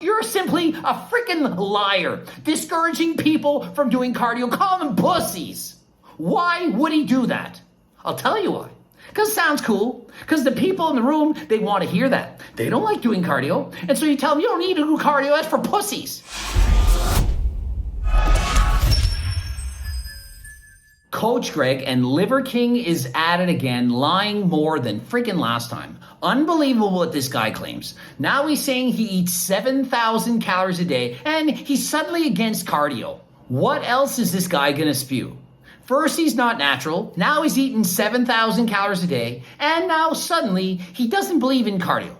You're simply a freaking liar, discouraging people from doing cardio, calling them pussies. Why would he do that? I'll tell you why. Because it sounds cool. Because the people in the room, they want to hear that. They don't like doing cardio. And so you tell them, you don't need to do cardio, that's for pussies. Coach Greg and Liver King is at it again, lying more than freaking last time. Unbelievable what this guy claims. Now he's saying he eats 7,000 calories a day and he's suddenly against cardio. What else is this guy gonna spew? First, he's not natural. Now he's eating 7,000 calories a day. And now suddenly he doesn't believe in cardio.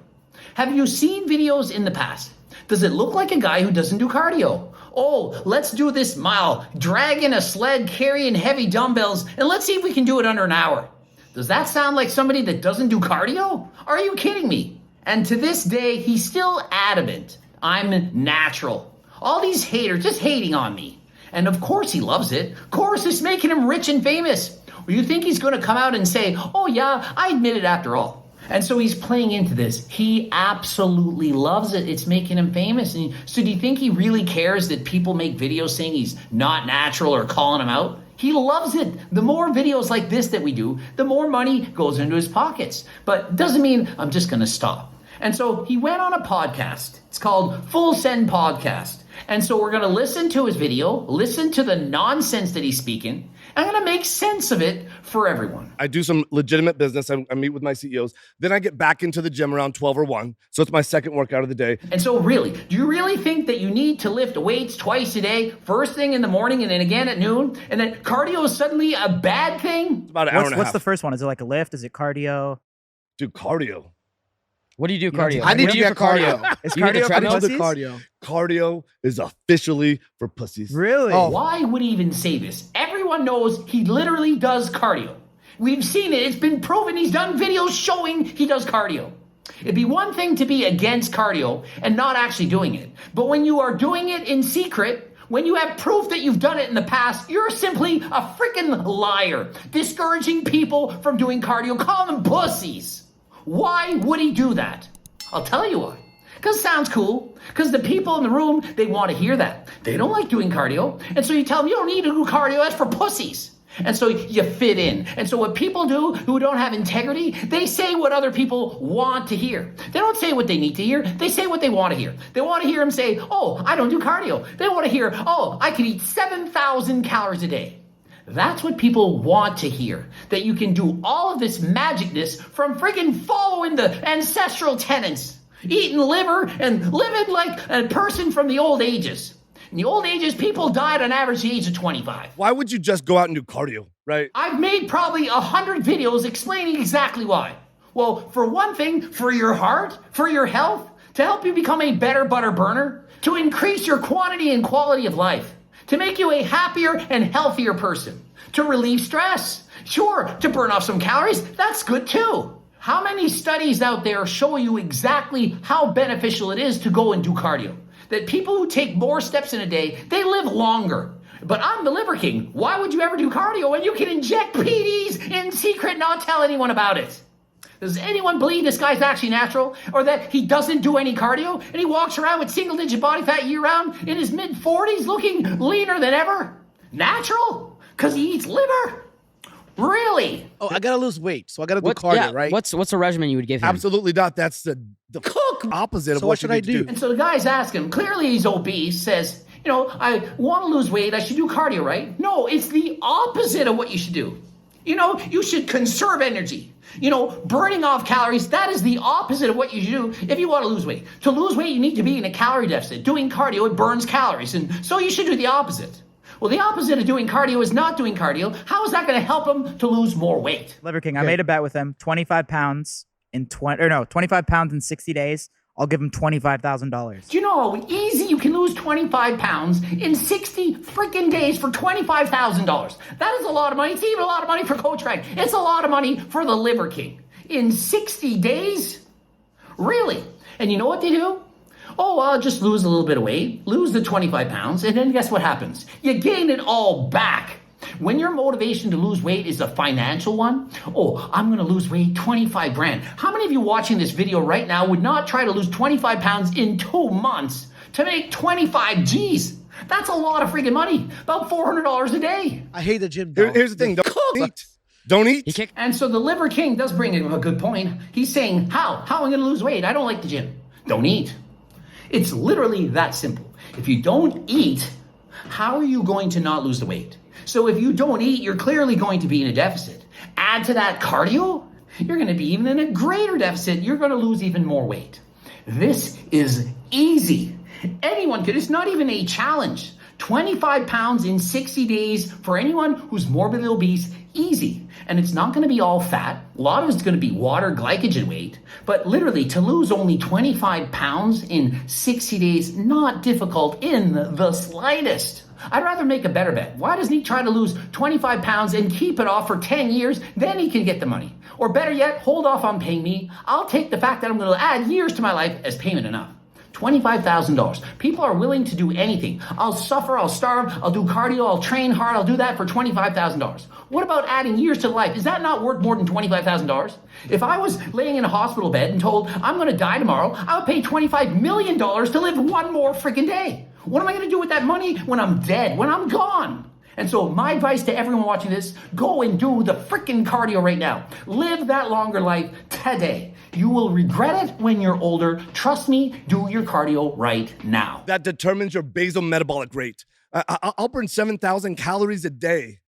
Have you seen videos in the past? Does it look like a guy who doesn't do cardio? Oh, let's do this mile, dragging a sled, carrying heavy dumbbells, and let's see if we can do it under an hour. Does that sound like somebody that doesn't do cardio? Are you kidding me? And to this day, he's still adamant. I'm natural. All these haters just hating on me. And of course he loves it. Of course it's making him rich and famous. Or you think he's going to come out and say, oh yeah, I admit it after all. And so he's playing into this. He absolutely loves it. It's making him famous. And so do you think he really cares that people make videos saying he's not natural or calling him out? He loves it. The more videos like this that we do, the more money goes into his pockets. But it doesn't mean I'm just going to stop. And so he went on a podcast. It's called Full Send Podcast. And so we're going to listen to his video, listen to the nonsense that he's speaking. I'm going to make sense of it for everyone. I do some legitimate business. I meet with my CEOs. Then I get back into the gym around 12 or 1. So it's my second workout of the day. And so really, do you really think that you need to lift weights twice a day, first thing in the morning and then again at noon, and that cardio is suddenly a bad thing? It's about an hour and a half. What's the first one? Is it like a lift? Is it cardio? Dude, cardio. What do you do cardio? I need to get cardio. Is You need cardio to for try to do pussies? Cardio. Cardio is officially for pussies. Really? Oh. Why would he even say this? Everyone knows he literally does cardio. We've seen it. It's been proven. He's done videos showing he does cardio. It'd be one thing to be against cardio and not actually doing it. But when you are doing it in secret, when you have proof that you've done it in the past, you're simply a freaking liar, discouraging people from doing cardio, calling them pussies. Why would he do that? I'll tell you why. Because it sounds cool. Because the people in the room, they want to hear that. They don't like doing cardio. And so you tell them, you don't need to do cardio, that's for pussies. And so you fit in. And so what people do who don't have integrity, they say what other people want to hear. They don't say what they need to hear. They say what they want to hear. They want to hear them say, oh, I don't do cardio. They want to hear, oh, I can eat 7,000 calories a day. That's what people want to hear. That you can do all of this magicness from friggin' following the ancestral tenets. Eating liver and living like a person from the old ages. In the old ages, people died on average the age of 25. Why would you just go out and do cardio, right? I've made probably 100 videos explaining exactly why. Well, for one thing, for your heart, for your health, to help you become a better butter burner, to increase your quantity and quality of life, to make you a happier and healthier person, to relieve stress. Sure, to burn off some calories, that's good too. How many studies out there show you exactly how beneficial it is to go and do cardio? That people who take more steps in a day, they live longer. But I'm the Liver King. Why would you ever do cardio when you can inject PDs in secret and not tell anyone about it? Does anyone believe this guy's actually natural? Or that he doesn't do any cardio and he walks around with single-digit body fat year-round in his mid-40s looking leaner than ever? Natural? Because he eats liver? Really? Oh, I gotta lose weight, so I gotta do cardio, right? What's a regimen you would give him? Absolutely not. That's the opposite of So what what should you I need to do? And so the guy's asking, clearly he's obese, says, you know, I want to lose weight, I should do cardio, right? No, it's the opposite of what you should do. You know, you should conserve energy. You know, burning off calories, that is the opposite of what you should do if you want to lose weight. To lose weight, you need to be in a calorie deficit. Doing cardio, it burns calories. And so you should do the opposite. Well, the opposite of doing cardio is not doing cardio. How is that going to help him to lose more weight? Liver King, I made a bet with him. 25 pounds in 25 pounds in 60 days. I'll give him $25,000. Do you know how easy you can lose 25 pounds in 60 freaking days for $25,000? That is a lot of money. It's even a lot of money for Coach Greg. It's a lot of money for the Liver King. In 60 days? Really? And you know what they do? Oh, I'll just lose a little bit of weight, lose the 25 pounds, and then guess what happens? You gain it all back. When your motivation to lose weight is a financial one, oh, I'm going to lose weight 25 grand. How many of you watching this video right now would not try to lose 25 pounds in 2 months to make 25 G's? That's a lot of freaking money. About $400 a day. I hate the gym. Here's the thing. Don't eat. Don't eat. And so the Liver King does bring a good point. He's saying, how? How am I going to lose weight? I don't like the gym. Don't eat. It's literally that simple. If you don't eat, how are you going to not lose the weight? So if you don't eat, you're clearly going to be in a deficit. Add to that cardio, you're going to be even in a greater deficit. You're going to lose even more weight. This is easy. Anyone could. It's not even a challenge. 25 pounds in 60 days for anyone who's morbidly obese, easy. And it's not going to be all fat. A lot of it's going to be water, glycogen weight. But literally, to lose only 25 pounds in 60 days, not difficult in the slightest. I'd rather make a better bet. Why doesn't he try to lose 25 pounds and keep it off for 10 years? Then he can get the money. Or better yet, hold off on paying me. I'll take the fact that I'm going to add years to my life as payment enough. $25,000. People are willing to do anything. I'll suffer, I'll starve, I'll do cardio, I'll train hard, I'll do that for $25,000. What about adding years to life? Is that not worth more than $25,000? If I was laying in a hospital bed and told I'm going to die tomorrow, I would pay $25 million to live one more freaking day. What am I going to do with that money when I'm dead, when I'm gone? And so my advice to everyone watching this, go and do the freaking cardio right now. Live that longer life today. You will regret it when you're older. Trust me, do your cardio right now. That determines your basal metabolic rate. I'll burn 7,000 calories a day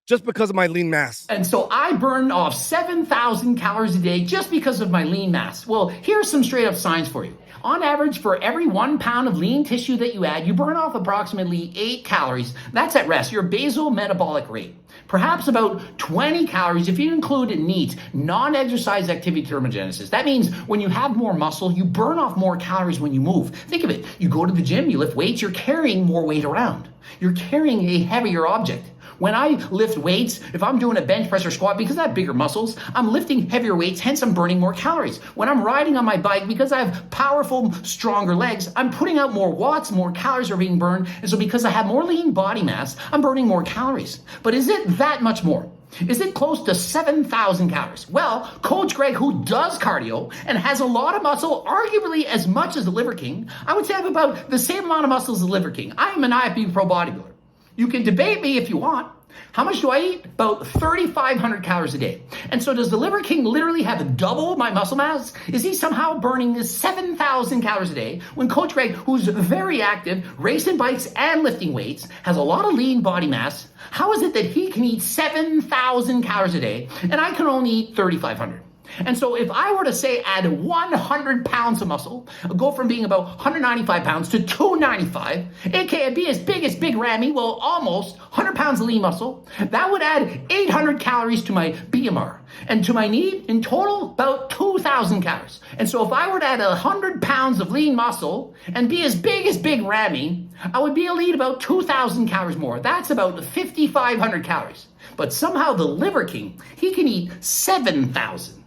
just because of my lean mass. And so I burn off 7,000 calories a day just because of my lean mass. Well, here's some straight up science for you. On average, for every 1 pound of lean tissue that you add, you burn off approximately 8 calories. That's at rest, your basal metabolic rate. Perhaps about 20 calories if you include NEAT, non-exercise activity thermogenesis. That means when you have more muscle, you burn off more calories when you move. Think of it. You go to the gym, you lift weights, you're carrying more weight around. You're carrying a heavier object. When I lift weights, if I'm doing a bench press or squat, because I have bigger muscles, I'm lifting heavier weights, hence I'm burning more calories. When I'm riding on my bike, because I have powerful, stronger legs, I'm putting out more watts, more calories are being burned. And so because I have more lean body mass, I'm burning more calories. But is it that much more? Is it close to 7,000 calories? Well, Coach Greg, who does cardio and has a lot of muscle, arguably as much as the Liver King, I would say I have about the same amount of muscle as the Liver King. I am an IFBB pro bodybuilder. You can debate me if you want. How much do I eat? About 3,500 calories a day. And so does the Liver King literally have double my muscle mass? Is he somehow burning 7,000 calories a day when Coach Greg, who's very active, racing bikes and lifting weights, has a lot of lean body mass? How is it that he can eat 7,000 calories a day and I can only eat 3,500? And so if I were to say add 100 pounds of muscle, go from being about 195 pounds to 295, aka be as big as Big Rammy, well, almost 100 pounds of lean muscle, that would add 800 calories to my BMR. And to my need, in total, about 2,000 calories. And so if I were to add 100 pounds of lean muscle and be as big as Big Rammy, I would be able to eat about 2,000 calories more. That's about 5,500 calories. But somehow the Liver King, he can eat 7,000.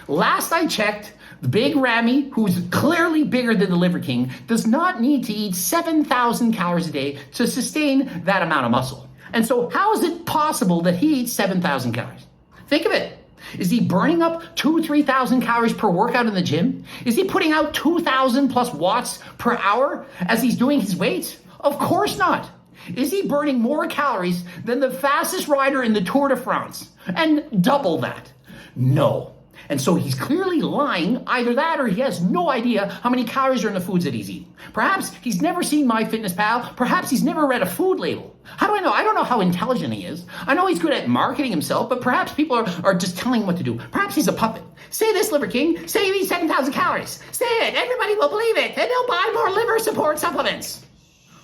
Last I checked, the Big Rammy, who's clearly bigger than the Liver King, does not need to eat 7,000 calories a day to sustain that amount of muscle. And so how is it possible that he eats 7,000 calories? Think of it. Is he burning up 3,000 calories per workout in the gym? Is he putting out 2,000 plus watts per hour as he's doing his weights? Of course not. Is he burning more calories than the fastest rider in the Tour de France? And double that? No. And so he's clearly lying, either that or he has no idea how many calories are in the foods that he's eating. Perhaps he's never seen MyFitnessPal. Perhaps he's never read a food label. How do I know? I don't know how intelligent he is. I know he's good at marketing himself, but perhaps people are just telling him what to do. Perhaps he's a puppet. Say this, Liver King. Say you eat 7,000 calories. Say it. Everybody will believe it. And they'll buy more liver support supplements.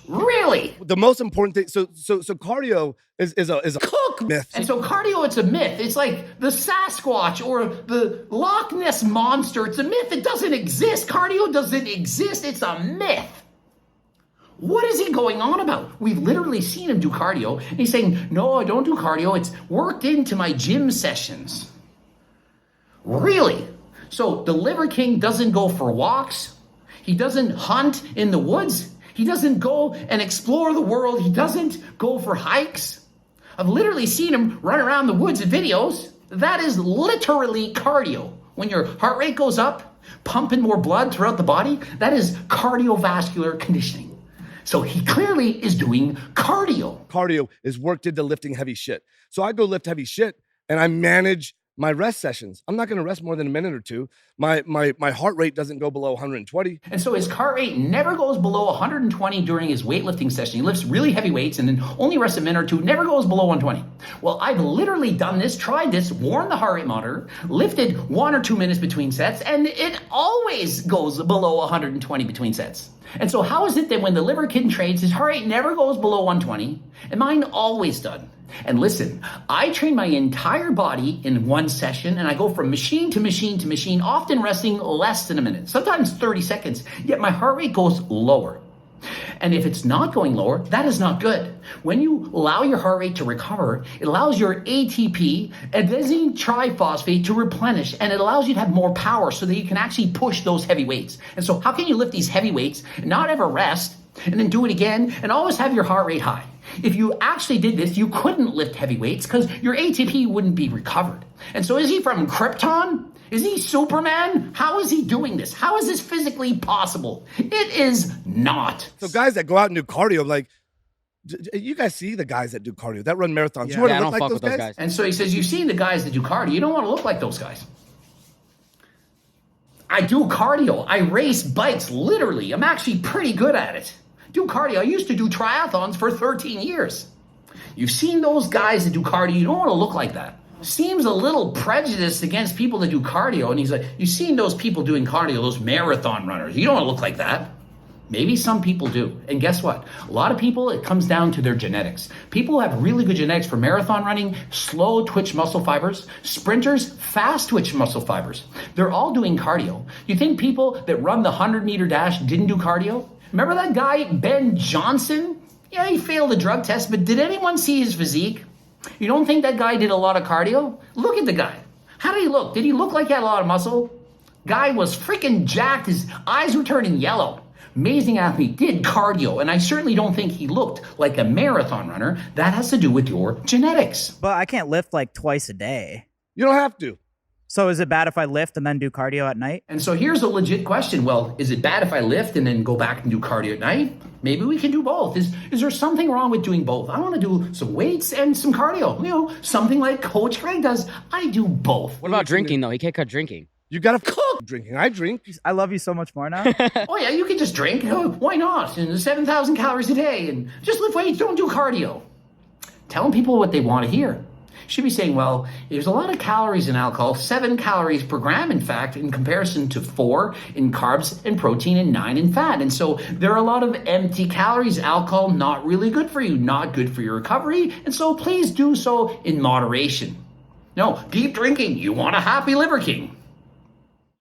Really? The most important thing, so cardio is a cook myth. And so cardio, it's a myth. It's like the Sasquatch or the Loch Ness Monster. It's a myth. It doesn't exist. Cardio doesn't exist. It's a myth. What is he going on about? We've literally seen him do cardio. And he's saying, no, I don't do cardio. It's worked into my gym sessions. Really? So the Liver King doesn't go for walks. He doesn't hunt in the woods. He doesn't go and explore the world. He doesn't go for hikes. I've literally seen him run around the woods in videos. That is literally cardio. When your heart rate goes up, pumping more blood throughout the body, that is cardiovascular conditioning. So he clearly is doing cardio. Cardio is worked into lifting heavy shit. So I go lift heavy shit and I manage my rest sessions. I'm not going to rest more than a minute or two. My heart rate doesn't go below 120. And so his heart rate never goes below 120 during his weightlifting session. He lifts really heavy weights and then only rests a minute or two, never goes below 120. Well, I've literally done this, tried this, worn the heart rate monitor, lifted 1 or 2 minutes between sets, and it always goes below 120 between sets. And so how is it that when the liver kid trains, his heart rate never goes below 120 and mine always does? And listen, I train my entire body in one session and I go from machine to machine to machine, often resting less than a minute, sometimes 30 seconds, yet my heart rate goes lower. And if it's not going lower, that is not good. When you allow your heart rate to recover, it allows your ATP, adenosine triphosphate, to replenish, and it allows you to have more power so that you can actually push those heavy weights. And so how can you lift these heavy weights, not ever rest, and then do it again, and always have your heart rate high? If you actually did this, you couldn't lift heavy weights because your ATP wouldn't be recovered. And so is he from Krypton? Is he Superman? How is he doing this? How is this physically possible? It is not. So guys that go out and do cardio, like, you guys see the guys that do cardio, that run marathons. Yeah. You want Yeah, I to don't look like fuck those with those guys? guys. And so he says, you've seen the guys that do cardio. You don't want to look like those guys. I do cardio. I race bikes, literally. I'm actually pretty good at it. Do cardio. I used to do triathlons for 13 years. You've seen those guys that do cardio. You don't want to look like that. Seems a little prejudiced against people that do cardio. And he's like, you've seen those people doing cardio, those marathon runners. You don't want to look like that. Maybe some people do. And guess what? A lot of people, it comes down to their genetics. People who have really good genetics for marathon running, slow twitch muscle fibers, sprinters, fast twitch muscle fibers. They're all doing cardio. You think people that run the 100-meter dash didn't do cardio? Remember that guy, Ben Johnson? Yeah, he failed a drug test, but did anyone see his physique? You don't think that guy did a lot of cardio? Look at the guy. How did he look? Did he look like he had a lot of muscle? Guy was freaking jacked. His eyes were turning yellow. Amazing athlete, did cardio, and I certainly don't think he looked like a marathon runner. That has to do with your genetics. But I can't lift like twice a day. You don't have to. So is it bad if I lift and then do cardio at night? And so here's a legit question. Well, is it bad if I lift and then go back and do cardio at night? Maybe we can do both. Is there something wrong with doing both? I want to do some weights and some cardio. You know, something like Coach Greg does. I do both. What about drinking, though? He can't cut drinking. You got to cook drinking. I drink. I love you so much more now. Oh yeah, you can just drink. Oh, why not? And 7,000 calories a day and just lift weights, don't do cardio. Telling people what they want to hear. Should be saying, well, there's a lot of calories in alcohol, 7 calories per gram, in fact, in comparison to 4 in carbs and protein and 9 in fat. And so there are a lot of empty calories. Alcohol, not really good for you, not good for your recovery. And so please do so in moderation. No, keep drinking. You want a happy liver king.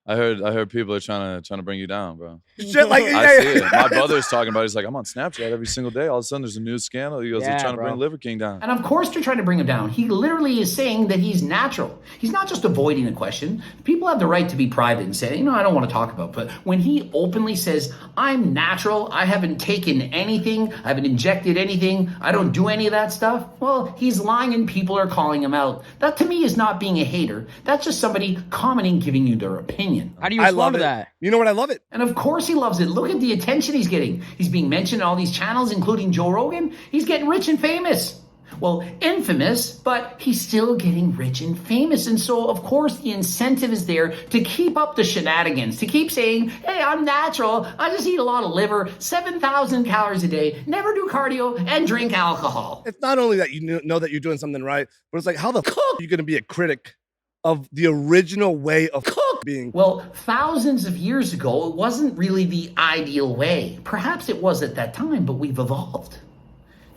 I heard people are trying to bring you down, bro. Shit, like, I see it. My brother's talking about it. He's like, I'm on Snapchat every single day. All of a sudden, there's a new scandal. He goes, they're trying to bring Liver King down. And of course they're trying to bring him down. He literally is saying that he's natural. He's not just avoiding the question. People have the right to be private and say, I don't want to talk about. But when he openly says, I'm natural, I haven't taken anything, I haven't injected anything, I don't do any of that stuff, well, he's lying and people are calling him out. That to me is not being a hater. That's just somebody commenting, giving you their opinion. How do you I respond love to it. that? You know what? I love it. And of course he loves it. Look at the attention he's getting. He's being mentioned on all these channels, including Joe Rogan. He's getting rich and famous. Well, infamous, but he's still getting rich and famous. And so, of course, the incentive is there to keep up the shenanigans, to keep saying, hey, I'm natural. I just eat a lot of liver, 7,000 calories a day, never do cardio, and drink alcohol. It's not only that you know that you're doing something right, but it's like, how the fuck are you going to be a critic of the original way of being? Well, thousands of years ago, it wasn't really the ideal way. Perhaps it was at that time, but we've evolved.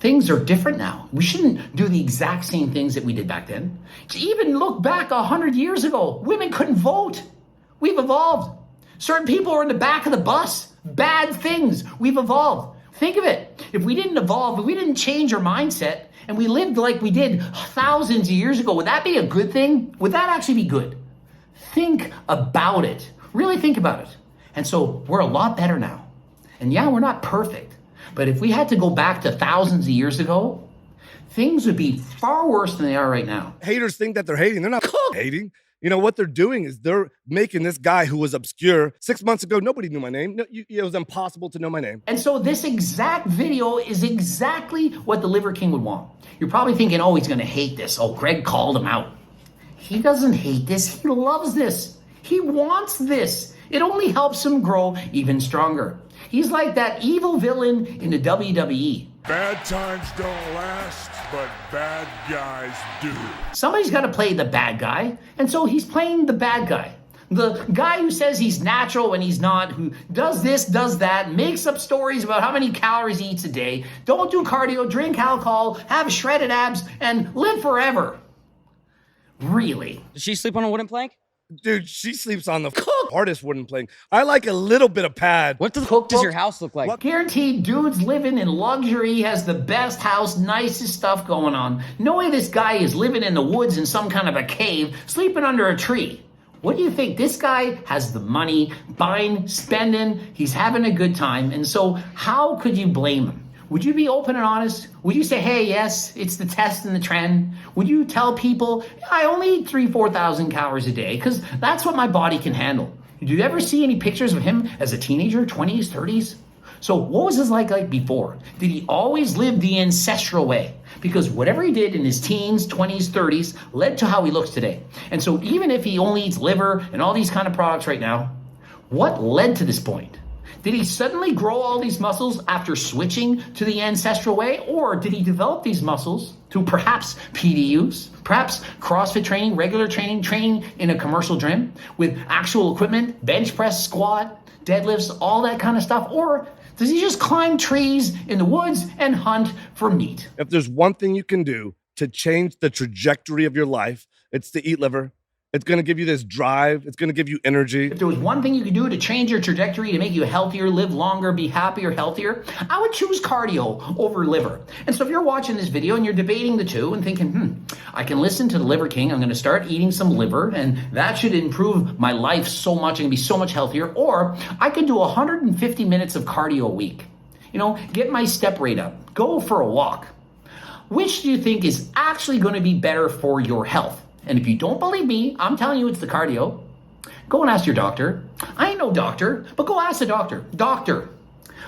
Things are different now. We shouldn't do the exact same things that we did back then. Even look back 100 years ago, women couldn't vote. We've evolved. Certain people are in the back of the bus. Bad things. We've evolved. Think of it. If we didn't evolve, if we didn't change our mindset, and we lived like we did thousands of years ago, would that be a good thing? Would that actually be good? Think about it. Really think about it. And so we're a lot better now. And yeah, we're not perfect. But if we had to go back to thousands of years ago, things would be far worse than they are right now. Haters think that they're hating. They're not hating. You know, what they're doing is they're making this guy who was obscure 6 months ago, nobody knew my name. No, it was impossible to know my name. And so this exact video is exactly what the Liver King would want. You're probably thinking, oh, he's going to hate this. Oh, Greg called him out. He doesn't hate this. He loves this. He wants this. It only helps him grow even stronger. He's like that evil villain in the WWE. Bad times don't last, but bad guys do. Somebody's got to play the bad guy, and so he's playing the bad guy. The guy who says he's natural when he's not, who does this, does that, makes up stories about how many calories he eats a day, don't do cardio, drink alcohol, have shredded abs, and live forever. Really? Does she sleep on a wooden plank? Dude, she sleeps on the hardest wooden plank. I like a little bit of pad. What does your house look like? Guaranteed dude's living in luxury, has the best house, nicest stuff going on. No way this guy is living in the woods in some kind of a cave, sleeping under a tree. What do you think? This guy has the money, buying, spending, he's having a good time, and so how could you blame him? Would you be open and honest? Would you say, hey, yes, it's the test and the trend? Would you tell people, I only eat 4,000 calories a day because that's what my body can handle? Did you ever see any pictures of him as a teenager, 20s, 30s? So what was his like before? Did he always live the ancestral way? Because whatever he did in his teens, 20s, 30s led to how he looks today. And so even if he only eats liver and all these kind of products right now, what led to this point? Did he suddenly grow all these muscles after switching to the ancestral way? Or did he develop these muscles through perhaps PDUs, perhaps CrossFit training, regular training, training in a commercial gym with actual equipment, bench press, squat, deadlifts, all that kind of stuff? Or does he just climb trees in the woods and hunt for meat? If there's one thing you can do to change the trajectory of your life, it's to eat liver. It's going to give you this drive. It's going to give you energy. If there was one thing you could do to change your trajectory, to make you healthier, live longer, be happier, healthier, I would choose cardio over liver. And so if you're watching this video and you're debating the two and thinking, I can listen to the Liver King, I'm going to start eating some liver, and that should improve my life so much, I'm going to be so much healthier. Or I could do 150 minutes of cardio a week. You know, get my step rate up, go for a walk. Which do you think is actually going to be better for your health? And if you don't believe me, I'm telling you it's the cardio. Go and ask your doctor. I ain't no doctor, but go ask the doctor. Doctor,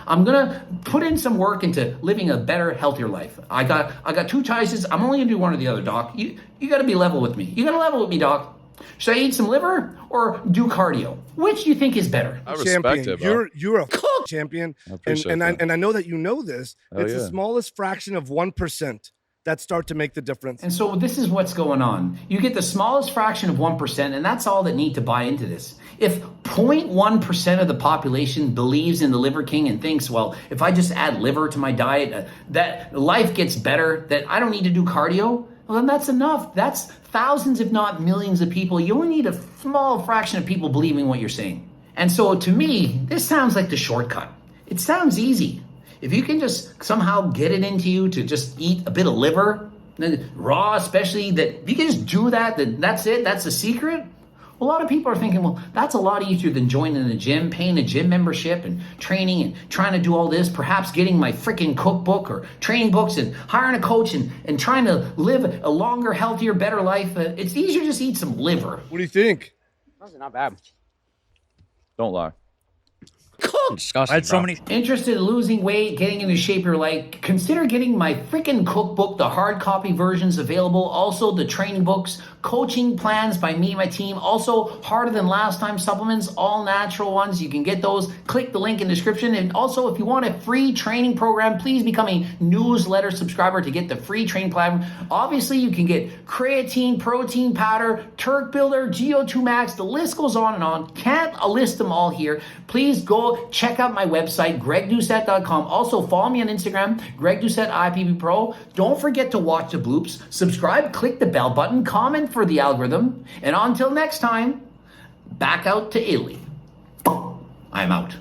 I'm gonna put in some work into living a better, healthier life. I got two choices. I'm only gonna do one or the other, doc. You gotta be level with me. You gotta level with me, doc. Should I eat some liver or do cardio? Which do you think is better? I respect it, bro. You're a champion, and I know that you know this. It's the smallest fraction of 1%. That start to make the difference. And so this is what's going on. You get the smallest fraction of 1%, and that's all that need to buy into this. If 0.1% of the population believes in the Liver King and thinks, well, if I just add liver to my diet, that life gets better, that I don't need to do cardio, well, then that's enough. That's thousands, if not millions of people. You only need a small fraction of people believing what you're saying. And so to me, this sounds like the shortcut. It sounds easy. If you can just somehow get it into you to just eat a bit of liver, raw especially, that if you can just do that, then that's it, that's the secret. A lot of people are thinking, well, that's a lot easier than joining the gym, paying a gym membership and training and trying to do all this, perhaps getting my freaking cookbook or training books and hiring a coach and trying to live a longer, healthier, better life. It's easier to just eat some liver. What do you think? That's not bad. Don't lie. Disgusting, I had so many. Interested in losing weight, getting into shape you're like, consider getting my freaking cookbook, the hard copy versions available. Also the training books, coaching plans by me and my team. Also harder than last time supplements, all natural ones. You can get those. Click the link in the description. And also if you want a free training program, please become a newsletter subscriber to get the free training plan. Obviously you can get creatine, protein powder, Turk Builder, GO2 Max. The list goes on and on. Can't list them all here. Please go check out my website, gregdoucette.com. Also, follow me on Instagram, Greg Doucette IPP Pro. Don't forget to watch the bloops, subscribe, click the bell button, comment for the algorithm. And until next time, back out to Italy. I'm out.